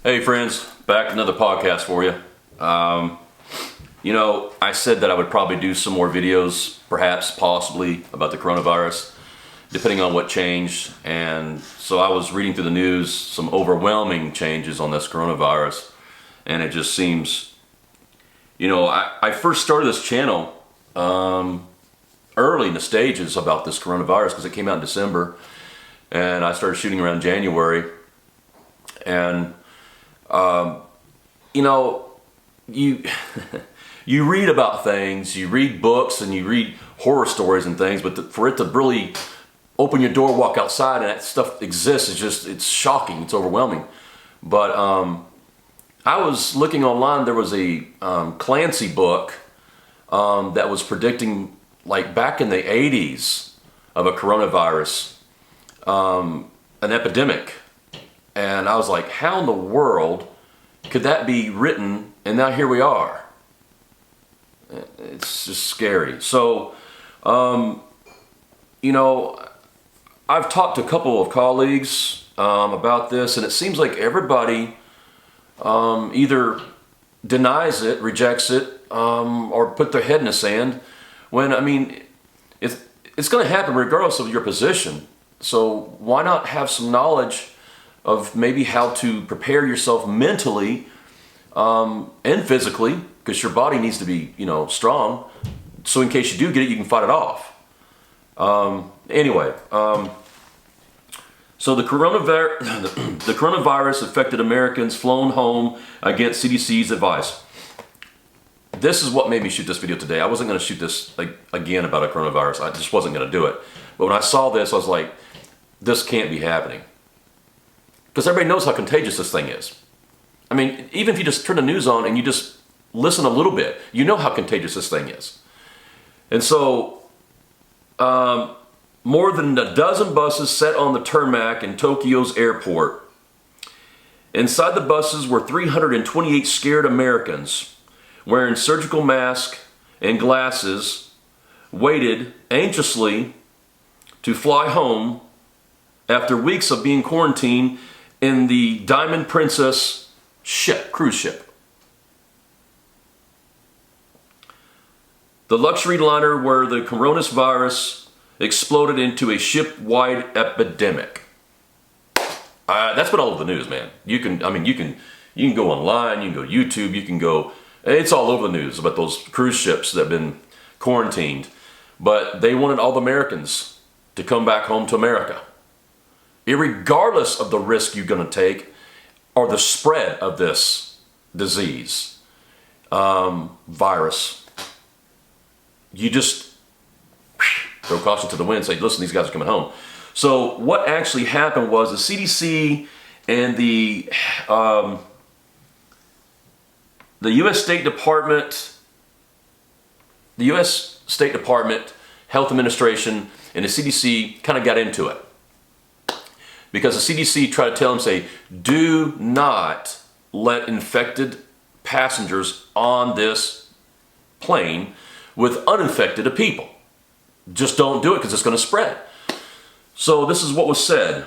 Hey friends, back another podcast for you. I said that I would probably do some more videos, perhaps, possibly, about the coronavirus, depending on what changed. And so I was reading through the news, some overwhelming changes on this coronavirus. And it just seems, I first started this channel early in the stages about this coronavirus because it came out in December. And I started shooting around January. And you you read about things, you read books, and you read horror stories and things, but for it to really open your door, walk outside, and that stuff exists, it's shocking, it's overwhelming. But I was looking online, there was a Clancy book that was predicting, like back in the 80s, of a coronavirus, an epidemic. And I was like, how in the world could that be written? And now here we are. It's just scary. So, I've talked to a couple of colleagues about this, and it seems like everybody either denies it, rejects it, or put their head in the sand. When, it's going to happen regardless of your position. So why not have some knowledge of maybe how to prepare yourself mentally and physically, because your body needs to be, strong. So in case you do get it, you can fight it off. So the coronavirus affected Americans flown home against CDC's advice. This is what made me shoot this video today. I wasn't going to shoot this again about a coronavirus. I just wasn't going to do it. But when I saw this, I was like, this can't be happening. Because everybody knows how contagious this thing is. Even if you just turn the news on and you just listen a little bit, you know how contagious this thing is. And so, more than a dozen buses set on the tarmac in Tokyo's airport. Inside the buses were 328 scared Americans wearing surgical masks and glasses, waited anxiously to fly home after weeks of being quarantined in the Diamond Princess cruise ship. The luxury liner where the coronavirus exploded into a ship-wide epidemic. That's been all over the news, man. You can go online, you can go YouTube, it's all over the news about those cruise ships that have been quarantined. But they wanted all the Americans to come back home to America. Irregardless of the risk you're going to take or the spread of this disease, virus, you just throw caution to the wind and say, listen, these guys are coming home. So what actually happened was the CDC and the U.S. State Department, Health Administration, and the CDC kind of got into it. Because the CDC tried to tell them, say, do not let infected passengers on this plane with uninfected people. Just don't do it because it's going to spread. So this is what was said.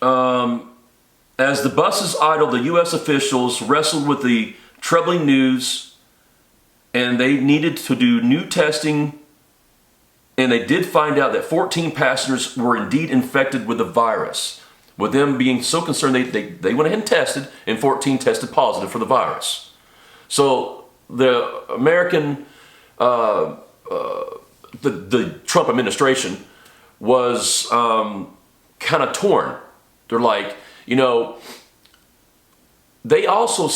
As the buses idled, the U.S. officials wrestled with the troubling news, and they needed to do new testing. And they did find out that 14 passengers were indeed infected with the virus. With them being so concerned, they went ahead and tested, and 14 tested positive for the virus. So the American, the Trump administration was kind of torn. They're like, they also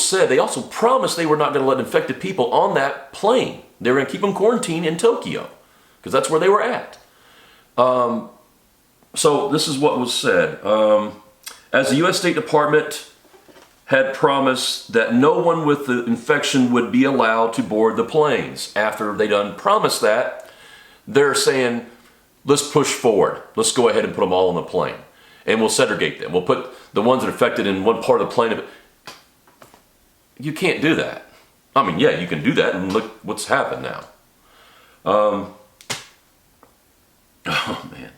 promised they were not going to let infected people on that plane. They were going to keep them quarantined in Tokyo, because that's where they were at. So this is what was said. As the U.S. State Department had promised that no one with the infection would be allowed to board the planes. After they done promised that, they're saying, let's push forward. Let's go ahead and put them all on the plane. And we'll segregate them. We'll put the ones that are infected in one part of the plane. You can't do that. Yeah, you can do that, and look what's happened now. Oh, man.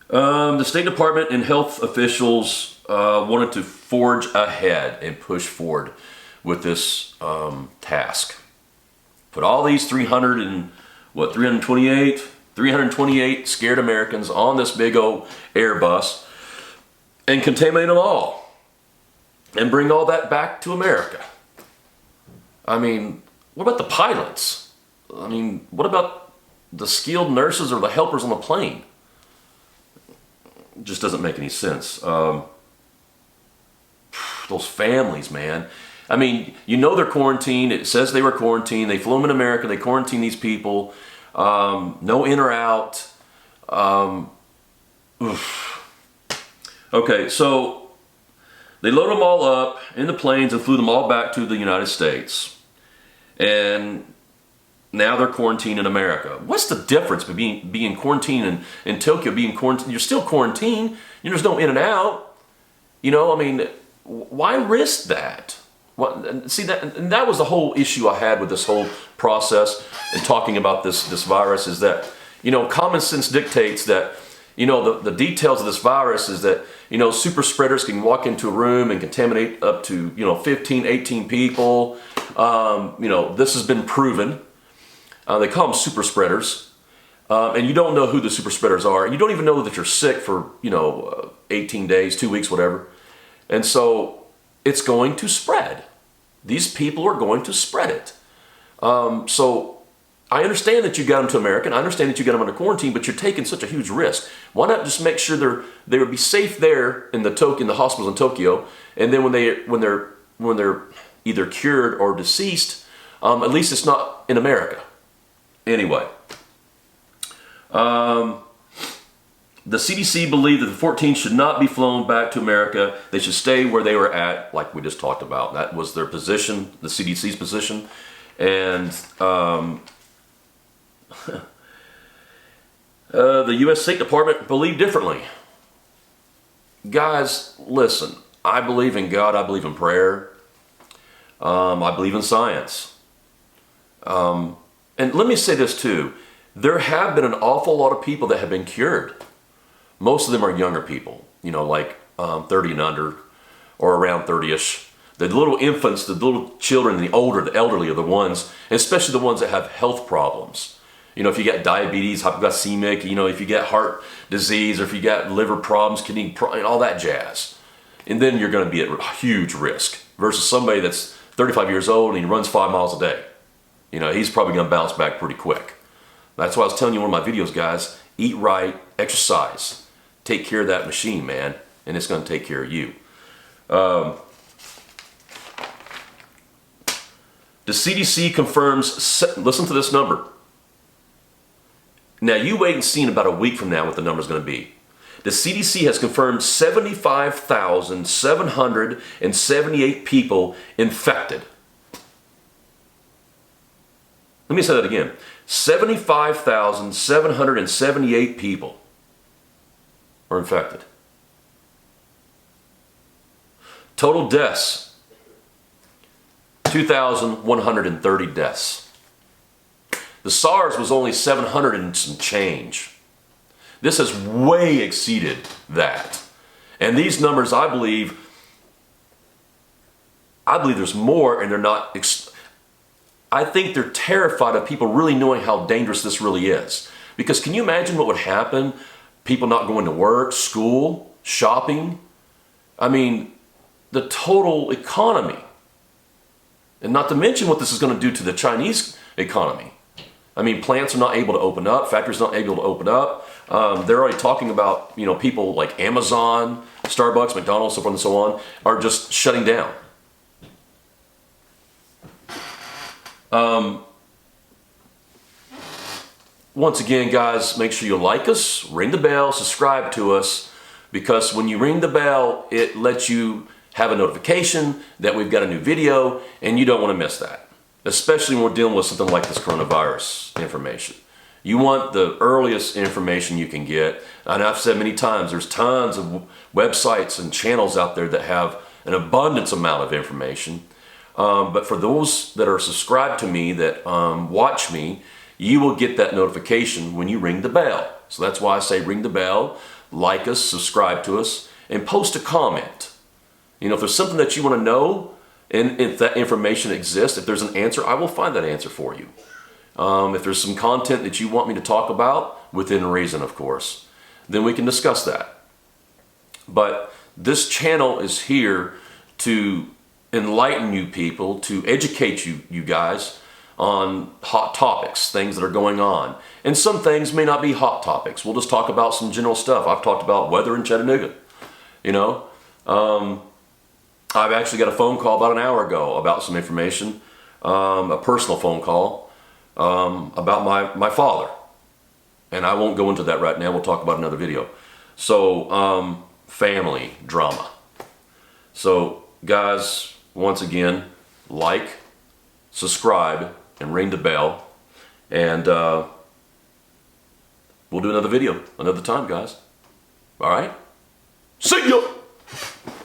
The State Department and health officials wanted to forge ahead and push forward with this task. Put all these 328 scared Americans on this big old Airbus and contaminate them all and bring all that back to America. I mean, what about the pilots? I mean, what about the skilled nurses or the helpers on the plane? It just doesn't make any sense. Those families, man. I mean, you know they're quarantined. It says they were quarantined. They flew them in America. They quarantined these people. No in or out. Okay, so they load them all up in the planes and flew them all back to the United States. And now they're quarantined in America. What's the difference between being quarantined in Tokyo, being quarantined? You're still quarantined. There's no in and out. You know, I mean, why risk that? See, that was the whole issue I had with this whole process and talking about this virus is that, common sense dictates that, the details of this virus is that, super spreaders can walk into a room and contaminate up to, 15, 18 people. This has been proven. They call them super spreaders. And you don't know who the super spreaders are. And you don't even know that you're sick for, 18 days, 2 weeks, whatever. And so it's going to spread. These people are going to spread it. So I understand that you got them to America, and I understand that you got them under quarantine, but you're taking such a huge risk. Why not just make sure they would be safe there in the hospitals in Tokyo, and then when they're either cured or deceased, at least it's not in America. Anyway, the CDC believed that the 14 should not be flown back to America. They should stay where they were at, like we just talked about. That was their position, the CDC's position. And the U.S. State Department believed differently. Guys, listen, I believe in God. I believe in prayer. I believe in science. And let me say this too. There have been an awful lot of people that have been cured. Most of them are younger people, like 30 and under, or around 30-ish. The little infants, the little children, the elderly are the ones, and especially the ones that have health problems. If you got diabetes, hypoglycemic, if you get heart disease, or if you got liver problems, kidney problems, all that jazz. And then you're going to be at huge risk versus somebody that's 35 years old and he runs 5 miles a day. He's probably going to bounce back pretty quick. That's why I was telling you in one of my videos, guys, eat right, exercise. Take care of that machine, man, and it's going to take care of you. The CDC confirms, listen to this number. Now, you wait and see in about a week from now what the number is going to be. The CDC has confirmed 75,778 people infected. Let me say that again. 75,778 people are infected. Total deaths, 2,130 deaths. The SARS was only 700 and some change. This has way exceeded that. And these numbers, I believe there's more, and they're not. I think they're terrified of people really knowing how dangerous this really is. Because can you imagine what would happen? People not going to work, school, shopping. I mean, the total economy. And not to mention what this is going to do to the Chinese economy. I mean, plants are not able to open up, factories not able to open up. They're already talking about, people like Amazon, Starbucks, McDonald's, so forth and so on, are just shutting down. Once again, guys, make sure you like us, ring the bell, subscribe to us, because when you ring the bell, it lets you have a notification that we've got a new video, and you don't want to miss that, especially when we're dealing with something like this coronavirus information. You want the earliest information you can get, and I've said many times, there's tons of websites and channels out there that have an abundance amount of information, but for those that are subscribed to me, that watch me, you will get that notification when you ring the bell. So that's why I say ring the bell, like us, subscribe to us, and post a comment. You know, if there's something that you want to know, and if that information exists, if there's an answer, I will find that answer for you. If there's some content that you want me to talk about, within reason, of course, then we can discuss that. But this channel is here to enlighten you people, to educate you guys on hot topics, things that are going on. And some things may not be hot topics. We'll just talk about some general stuff. I've talked about weather in Chattanooga. You know, I've actually got a phone call about an hour ago about some information, a personal phone call about my father. And I won't go into that right now. We'll talk about another video. So, family drama. So, guys, once again, like, subscribe, and ring the bell. And we'll do another video another time, guys. All right? See ya!